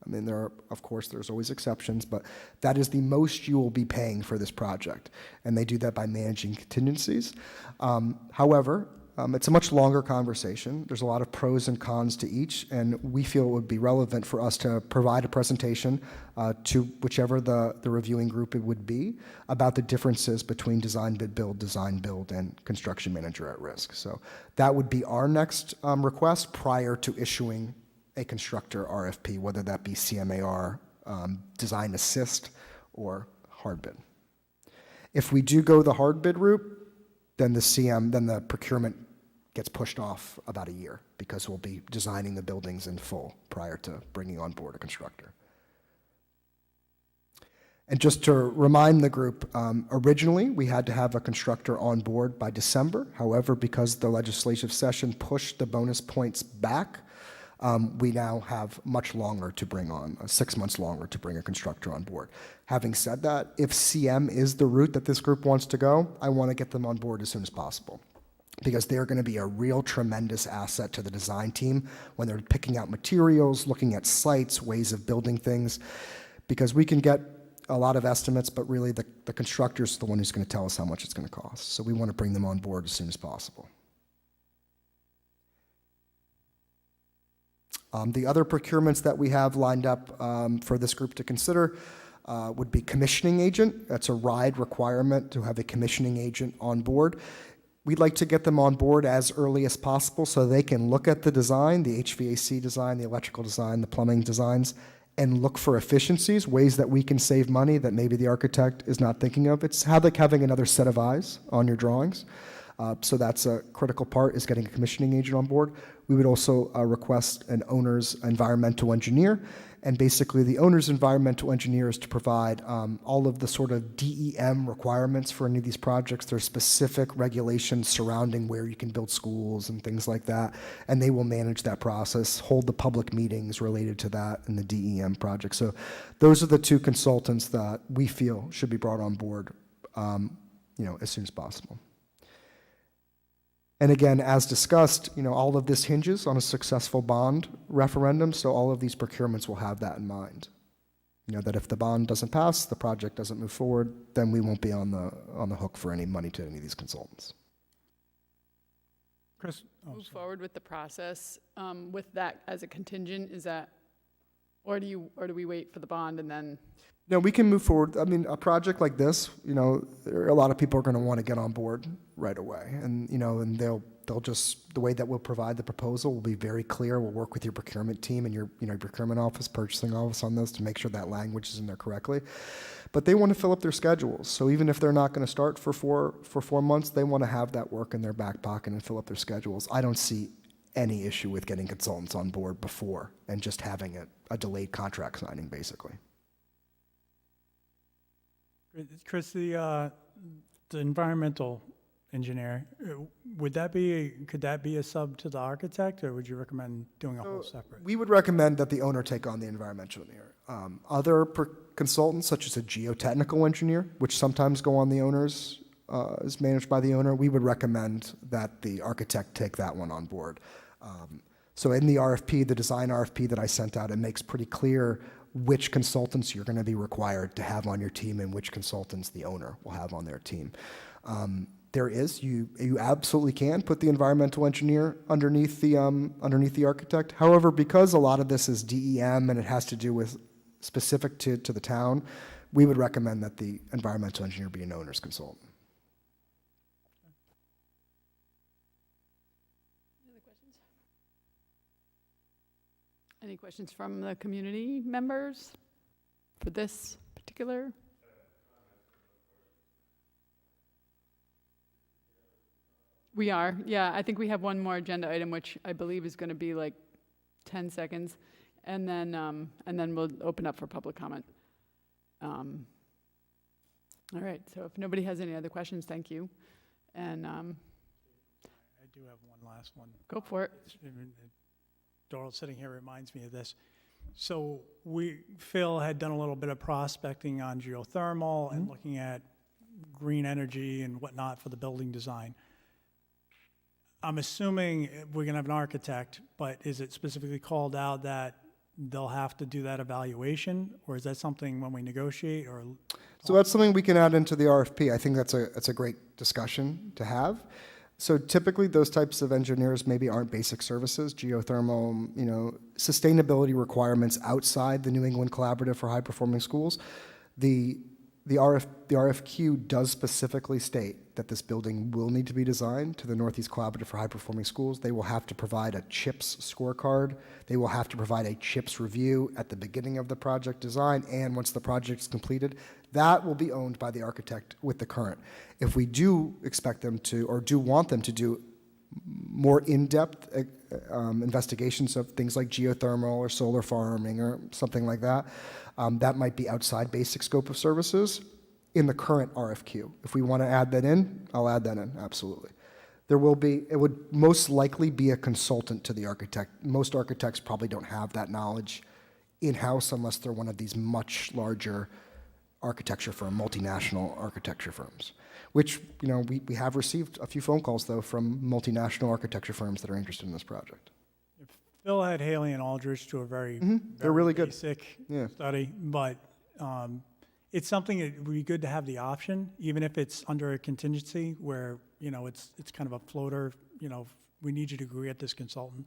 S6: I mean, of course, there's always exceptions, but that is the most you will be paying for this project. And they do that by managing contingencies. However, it's a much longer conversation. There's a lot of pros and cons to each, and we feel it would be relevant for us to provide a presentation to whichever the reviewing group it would be about the differences between design, bid, build, and construction manager at risk. So that would be our next request prior to issuing a constructor RFP, whether that be CMAR, design assist, or hard bid. If we do go the hard bid route, then the procurement gets pushed off about a year, because we'll be designing the buildings in full prior to bringing on board a constructor. And just to remind the group, originally we had to have a constructor on board by December. However, because the legislative session pushed the bonus points back, we now have much longer to bring on, 6 months longer to bring a constructor on board. Having said that, if CM is the route that this group wants to go, I want to get them on board as soon as possible, because they're going to be a real tremendous asset to the design team when they're picking out materials, looking at sites, ways of building things, because we can get a lot of estimates, but really the constructor is the one who's going to tell us how much it's going to cost. So we want to bring them on board as soon as possible. The other procurements that we have lined up for this group to consider would be commissioning agent. That's a RIDE requirement to have a commissioning agent on board. We'd like to get them on board as early as possible so they can look at the design, the HVAC design, the electrical design, the plumbing designs, and look for efficiencies, ways that we can save money that maybe the architect is not thinking of. It's like having another set of eyes on your drawings. So that's a critical part, is getting a commissioning agent on board. We would also request an owner's environmental engineer. And basically the owner's environmental engineer is to provide all of the sort of DEM requirements for any of these projects. There's specific regulations surrounding where you can build schools and things like that. And they will manage that process, hold the public meetings related to that in the DEM project. So those are the two consultants that we feel should be brought on board as soon as possible. And again, as discussed, all of this hinges on a successful bond referendum, so all of these procurements will have that in mind. That if the bond doesn't pass, the project doesn't move forward, then we won't be on the hook for any money to any of these consultants.
S2: Chris?
S4: Move forward with the process with that as a contingent, is that, or do we wait for the bond and then?
S6: No, we can move forward. I mean, a project like this, you know, a lot of people are going to want to get on board right away. And, you know, and they'll just, the way that we'll provide the proposal will be very clear. We'll work with your procurement team and your, you know, procurement office, purchasing office on this to make sure that language is in there correctly. But they want to fill up their schedules. So even if they're not going to start for 4 months, they want to have that work in their back pocket and fill up their schedules. I don't see any issue with getting consultants on board before and just having a delayed contract signing, basically.
S2: Chris, the environmental engineer, could that be a sub to the architect, or would you recommend doing a whole separate?
S6: We would recommend that the owner take on the environmental engineer. Other consultants, such as a geotechnical engineer, which sometimes go on the owner's, is managed by the owner, we would recommend that the architect take that one on board. So in the RFP, the design RFP that I sent out, it makes pretty clear which consultants you're going to be required to have on your team and which consultants the owner will have on their team. You absolutely can put the environmental engineer underneath the architect. However, because a lot of this is DEM and it has to do with specific to the town, we would recommend that the environmental engineer be an owner's consultant.
S4: Any questions from the community members for this particular? We are, yeah. I think we have one more agenda item, which I believe is going to be like 10 seconds, and then we'll open up for public comment. All right. So if nobody has any other questions, thank you. And
S2: I do have one last one.
S4: go for it.
S2: Doral sitting here reminds me of this. So Phil had done a little bit of prospecting on geothermal and looking at green energy and whatnot for the building design. I'm assuming we're gonna have an architect, but is it specifically called out that they'll have to do that evaluation, or is that something when we negotiate, or?
S6: So that's something we can add into the RFP. I think that's a great discussion to have. So typically, those types of engineers maybe aren't basic services, geothermal, you know, sustainability requirements outside the New England Collaborative for High Performing Schools. The RFQ does specifically state that this building will need to be designed to the Northeast Collaborative for High Performing Schools. They will have to provide a CHIPS scorecard. They will have to provide a CHIPS review at the beginning of the project design, and once the project is completed, that will be owned by the architect with the current. If we do expect them to, or do want them to do more in-depth investigations of things like geothermal or solar farming or something like that, that might be outside basic scope of services in the current RFQ. If we want to add that in, I'll add that in, absolutely. It would most likely be a consultant to the architect. Most architects probably don't have that knowledge in-house unless they're one of these much larger architecture firm, multinational architecture firms, which, you know, we have received a few phone calls, though, from multinational architecture firms that are interested in this project.
S2: Phil had Haley and Aldrich do a very,
S6: They're really good.
S2: basic
S6: Yeah.
S2: study, but it's something that would be good to have the option, even if it's under a contingency where, you know, it's kind of a floater, you know, we need you to agree at this consultant.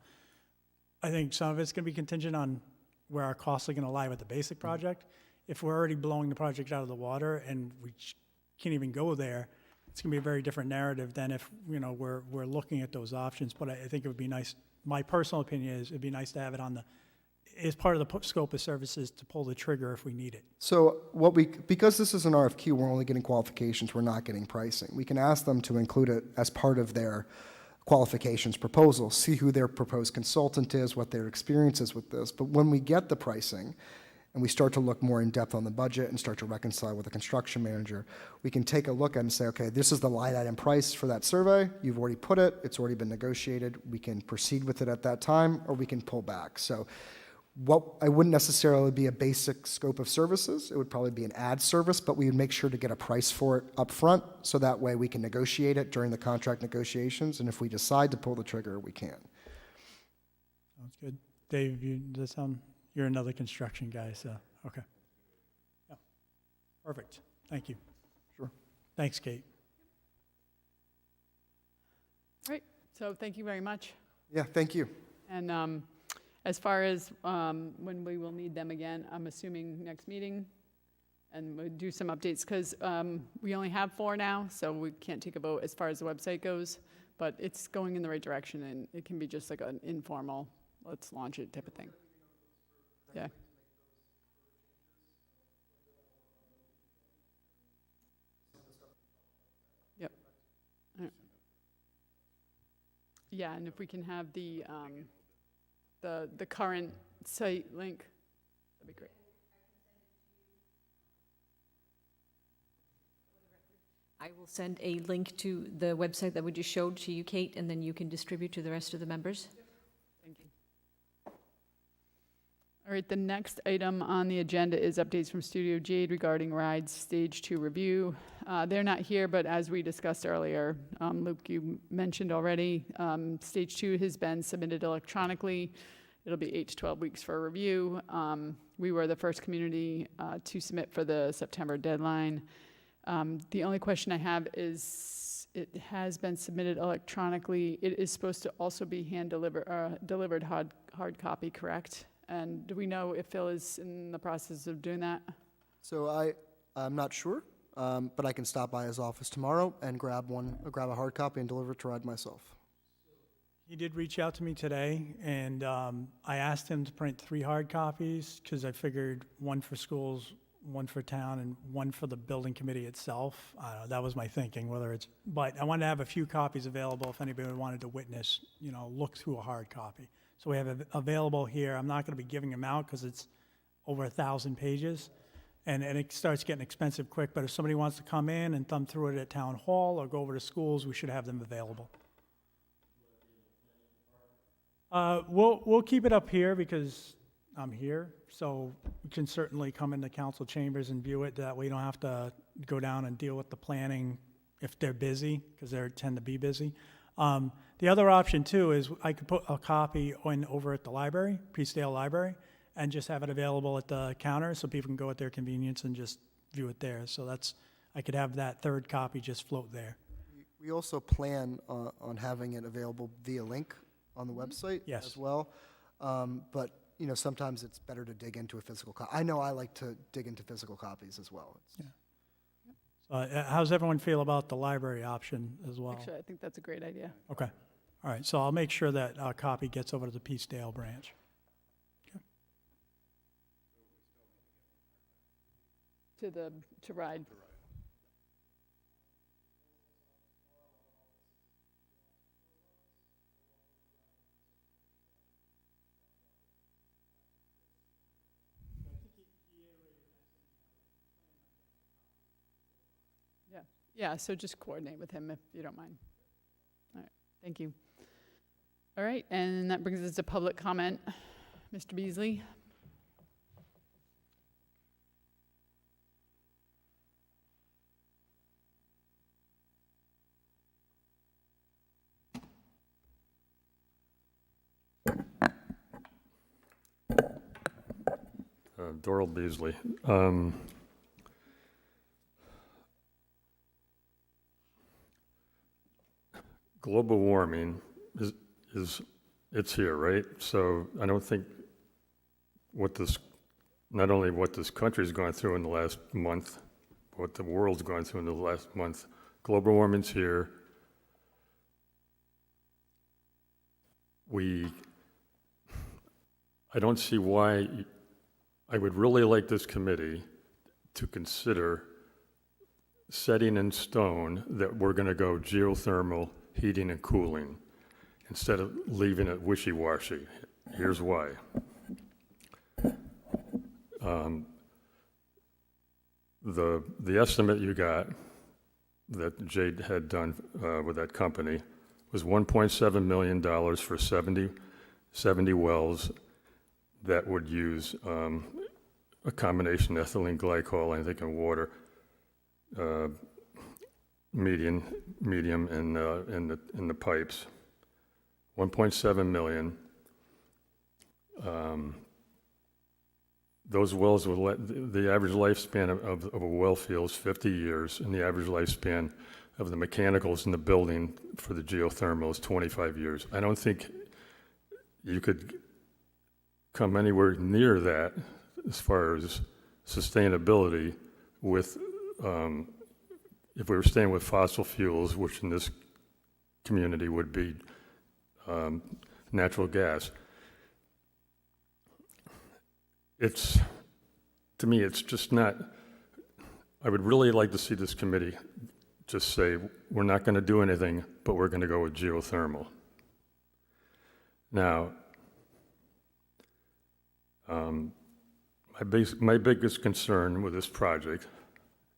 S2: I think some of it's going to be contingent on where our costs are going to lie with the basic project. If we're already blowing the project out of the water and we can't even go there, it's going to be a very different narrative than if, you know, we're looking at those options. But I think it would be nice, my personal opinion is it'd be nice to have it on as part of the scope of services to pull the trigger if we need it.
S6: So because this is an RFQ, we're only getting qualifications, we're not getting pricing. We can ask them to include it as part of their qualifications proposal, see who their proposed consultant is, what their experience is with this. But when we get the pricing, and we start to look more in depth on the budget and start to reconcile with the construction manager, we can take a look at it and say, okay, this is the line item price for that survey. You've already put it. It's already been negotiated. We can proceed with it at that time, or we can pull back. So I wouldn't necessarily be a basic scope of services. It would probably be an ad service, but we would make sure to get a price for it up front, so that way we can negotiate it during the contract negotiations, and if we decide to pull the trigger, we can.
S2: Sounds good. Dave, you're another construction guy, so, okay. Yeah. Perfect. Thank you.
S6: Sure.
S2: Thanks, Kate.
S4: Great. So thank you very much.
S6: Yeah, thank you.
S4: And as far as when we will need them again, I'm assuming next meeting? and we'll do some updates, because we only have 4 now, so we can't take a vote as far as the website goes, but it's going in the right direction, and it can be just like an informal, let's launch it type of thing. Yeah. Yep. Yeah, and if we can have the current site link, that'd be great.
S1: I will send a link to the website that we just showed to you, Kate, and then you can distribute to the rest of the members.
S4: Thank you. All right, the next item on the agenda is updates from Studio Jade regarding Rides Stage 2 review. They're not here, but as we discussed earlier, Luke, you mentioned already, Stage 2 has been submitted electronically. It'll be 8 to 12 weeks for a review. We were the first community to submit for the September deadline. The only question I have is, it has been submitted electronically. It is supposed to also be delivered hard copy, correct? And do we know if Phil is in the process of doing that?
S6: So I'm not sure, but I can stop by his office tomorrow and grab a hard copy and deliver it to Ride myself.
S2: He did reach out to me today, and I asked him to print 3 hard copies, because I figured 1 for schools, 1 for town, and 1 for the building committee itself. That was my thinking, but I wanted to have a few copies available if anybody wanted to witness, look through a hard copy. So we have it available here. I'm not going to be giving them out because it's over 1,000 pages, and it starts getting expensive quick, but if somebody wants to come in and thumb through it at town hall or go over to schools, we should have them available. We'll keep it up here because I'm here, so you can certainly come into council chambers and view it. That way you don't have to go down and deal with the planning if they're busy, because they tend to be busy. The other option too is I could put a copy over at the library, Peacedale Library, and just have it available at the counter so people can go at their convenience and just view it there. So I could have that 3rd copy just float there.
S6: We also plan on having it available via link on the website
S2: Yes.
S6: as well. But sometimes it's better to dig into a physical copy. I know I like to dig into physical copies as well.
S2: How's everyone feel about the library option as well?
S4: Actually, I think that's a great idea.
S2: Okay. All right. So I'll make sure that a copy gets over to the Peacedale branch.
S4: To Ride. Yeah, so just coordinate with him if you don't mind. All right, thank you. All right, and that brings us to public comment. Mr. Beasley?
S7: Doral Beasley. Global warming it's here, right? So I don't think not only what this country's gone through in the last month, but what the world's gone through in the last month. Global warming's here. I don't see why. I would really like this committee to consider setting in stone that we're going to go geothermal heating and cooling instead of leaving it wishy-washy. Here's why. The estimate you got that Jade had done with that company was $1.7 million for 70 wells that would use a combination of ethylene glycol, I think, and water, medium in the pipes. 1.7 million. Those wells the average lifespan of a well field is 50 years, and the average lifespan of the mechanicals in the building for the geothermal is 25 years. I don't think you could come anywhere near that as far as sustainability with, if we were staying with fossil fuels, which in this community would be natural gas. To me, it's just not, I would really like to see this committee just say, we're not going to do anything, but we're going to go with geothermal. Now, my biggest concern with this project,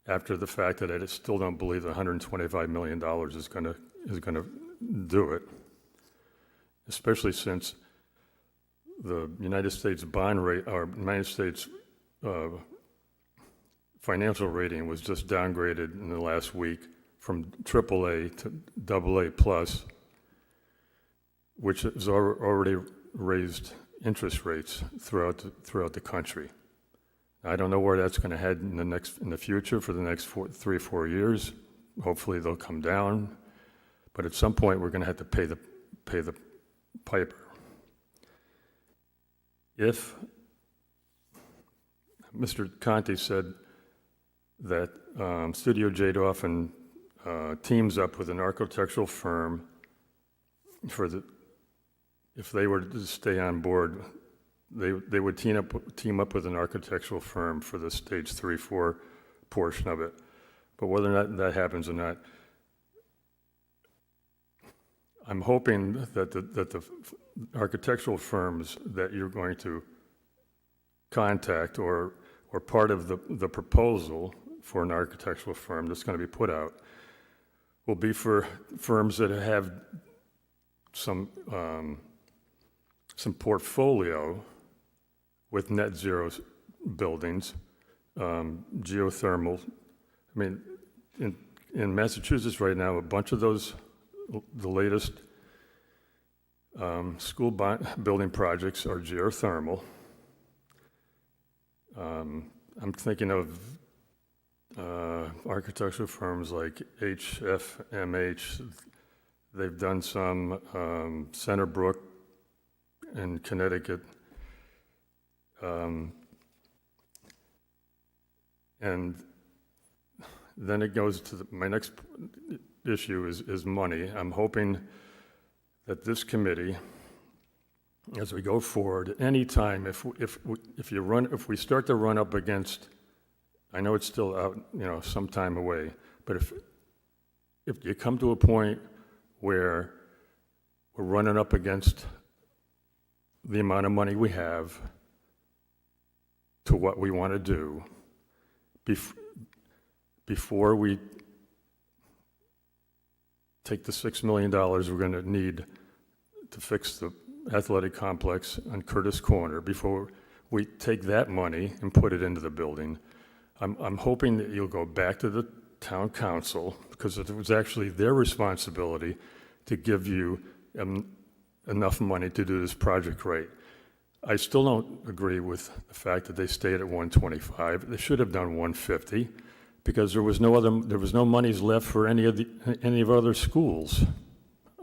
S7: after the fact that I still don't believe the $125 million is going to do it, especially since the United States bond rate, or United States financial rating was just downgraded in the last week from AAA to AA+, which has already raised interest rates throughout the country. I don't know where that's going to head in the future for the next 3 or 4 years. Hopefully they'll come down, but at some point we're going to have to pay the piper. If Mr. Conte said that Studio Jade often teams up with an architectural firm if they were to stay on board, they would team up with an architectural firm for the stage 3-4 portion of it. But whether or not that happens or not, I'm hoping that the architectural firms that you're going to contact or part of the proposal for an architectural firm that's going to be put out will be for firms that have some portfolio with net zero buildings, geothermal. I mean, in Massachusetts right now, a bunch of those, the latest school building projects are geothermal. I'm thinking of architectural firms like HFMH. They've done some Centerbrook in Connecticut. And then it goes to my next issue is money. I'm hoping that this committee, as we go forward, anytime if we start to run up against, I know it's still out, some time away, but if you come to a point where we're running up against the amount of money we have to what we want to do, before we take the $6 million we're going to need to fix the athletic complex on Curtis Corner, before we take that money and put it into the building, I'm hoping that you'll go back to the town council, because it was actually their responsibility to give you enough money to do this project right. I still don't agree with the fact that they stayed at 125. They should have done 150, because there was no monies left for any of other schools.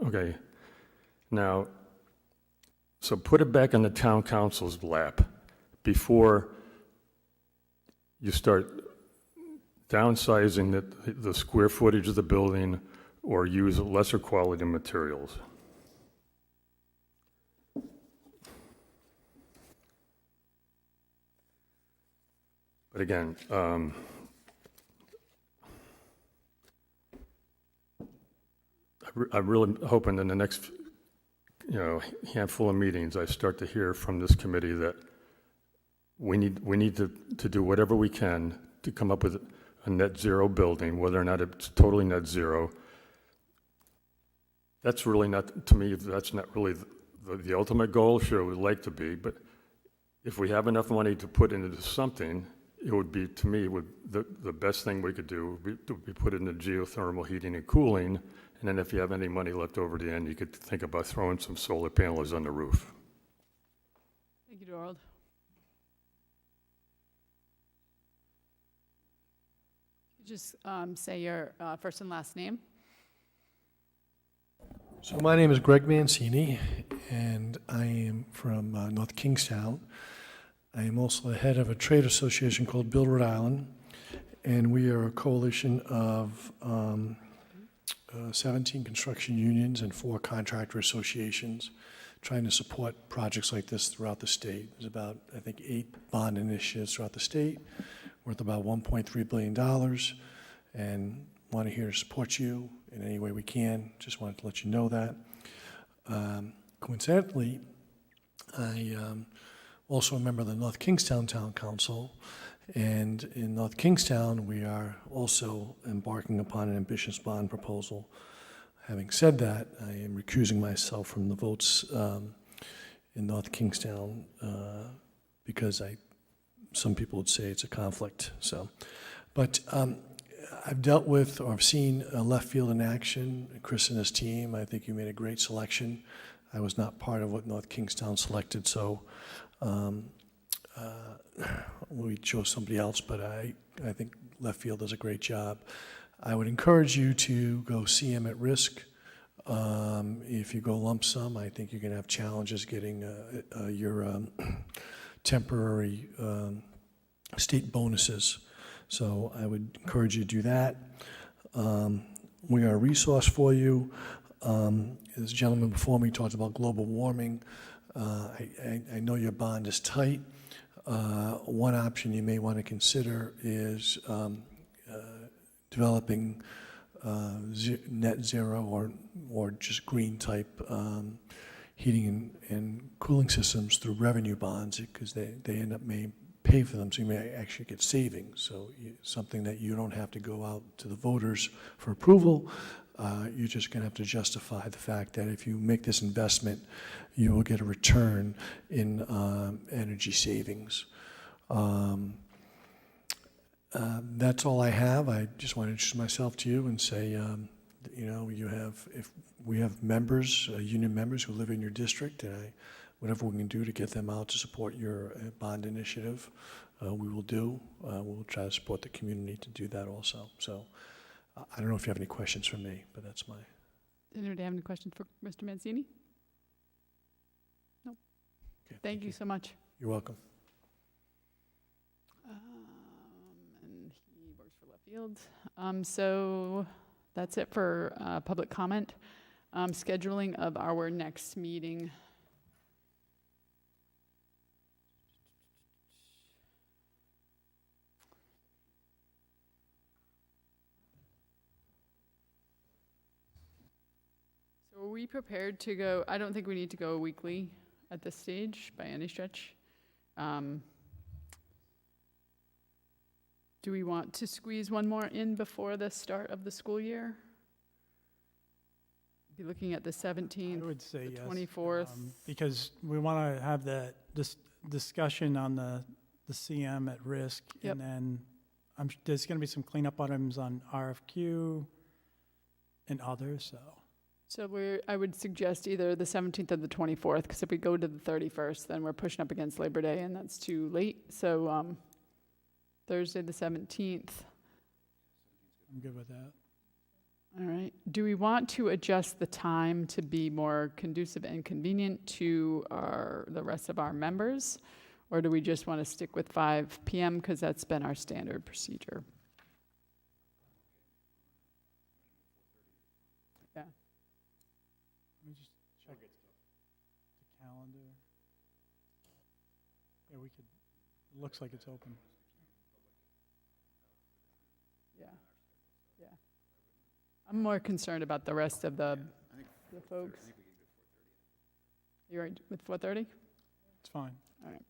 S7: Okay, now, so put it back in the town council's lap before you start downsizing the square footage of the building or use lesser quality materials. But again, I'm really hoping in the next, handful of meetings, I start to hear from this committee that we need to do whatever we can to come up with a net zero building, whether or not it's totally net zero. That's really not, to me, that's not really the ultimate goal. Sure, we'd like to be, but if we have enough money to put into something, it would be, to me, the best thing we could do would be put into geothermal heating and cooling, and then if you have any money left over at the end, you could think about throwing some solar panels on the roof.
S4: Thank you, Dorald. Just say your first and last name.
S8: So my name is Greg Mancini, and I am from North Kingstown. I am also the head of a trade association called Build Rhode Island, And we are a coalition of 17 construction unions and 4 contractor associations trying to support projects like this throughout the state. There's about, I think, 8 bond initiatives throughout the state worth about $1.3 billion, and want to here to support you in any way we can. Just wanted to let you know that. Coincidentally, I also a member of the North Kingstown Town Council, and in North Kingstown, we are also embarking upon an ambitious bond proposal. Having said that, I am recusing myself from the votes in North Kingstown because some people would say it's a conflict. So, but I've dealt with, or I've seen Left Field in action. Chris and his team, I think you made a great selection. I was not part of what North Kingstown selected, so we chose somebody else, but I think Left Field does a great job. I would encourage you to go CM at risk. If you go lump sum, I think you're going to have challenges getting your temporary state bonuses. So I would encourage you to do that. We are a resource for you. This gentleman before me talked about global warming. I know your bond is tight. One option you may want to consider is developing net zero or just green type heating and cooling systems through revenue bonds, because they end up may pay for them, so you may actually get savings. So something that you don't have to go out to the voters for approval. You're just going to have to justify the fact that if you make this investment, you will get a return in energy savings. That's all I have. I just want to introduce myself to you and say, if we have members, union members who live in your district, and whatever we can do to get them out to support your bond initiative, we will do. We'll try to support the community to do that also. So I don't know if you have any questions for me, but that's my...
S4: Does anybody have any questions for Mr. Mancini? No.
S8: Okay,
S4: Thank you so much.
S8: You're welcome.
S4: And he works for Left Field. So that's it for public comment. Scheduling of our next meeting. So are we prepared to go? I don't think we need to go weekly at this stage by any stretch. Do we want to squeeze one more in before the start of the school year? Be looking at the 17th,
S2: I would say
S4: the
S2: yes.
S4: 24th.
S2: Because we want to have that discussion on the CM at risk.
S4: Yep.
S2: And then there's going to be some cleanup items on RFQ and others, so.
S4: So I would suggest either the 17th or the 24th, because if we go to the 31st, then we're pushing up against Labor Day, and that's too late. So Thursday, the 17th.
S2: I'm good with that.
S4: All right. Do we want to adjust the time to be more conducive and convenient to the rest of our members? Or do we just want to stick with 5 p.m. because that's been our standard procedure? Yeah.
S2: Let me just check the calendar. Yeah, we could, it looks like it's open.
S4: Yeah. Yeah. I'm more concerned about the rest of the folks. You're right with 4:30?
S2: It's fine.
S4: All right.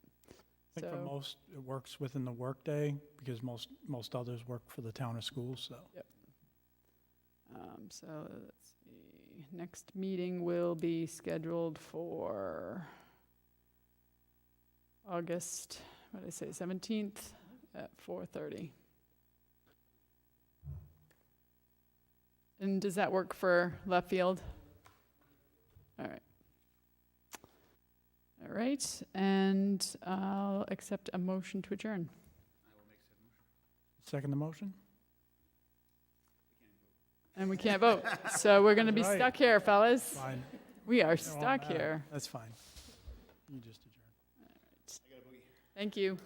S2: I think for most, it works within the workday because most others work for the town or schools, so.
S4: So let's see. Next meeting will be scheduled for August, what did I say, 17th at 4:30. And does that work for Left Field? All right. All right, and I'll accept a motion to adjourn.
S2: Second the motion?
S4: And we can't vote, so we're going to be
S2: Right.
S4: stuck here, fellas.
S2: Fine.
S4: We are
S2: It won't
S4: stuck
S2: matter.
S4: here.
S2: That's fine. You just adjourn.
S4: Thank you.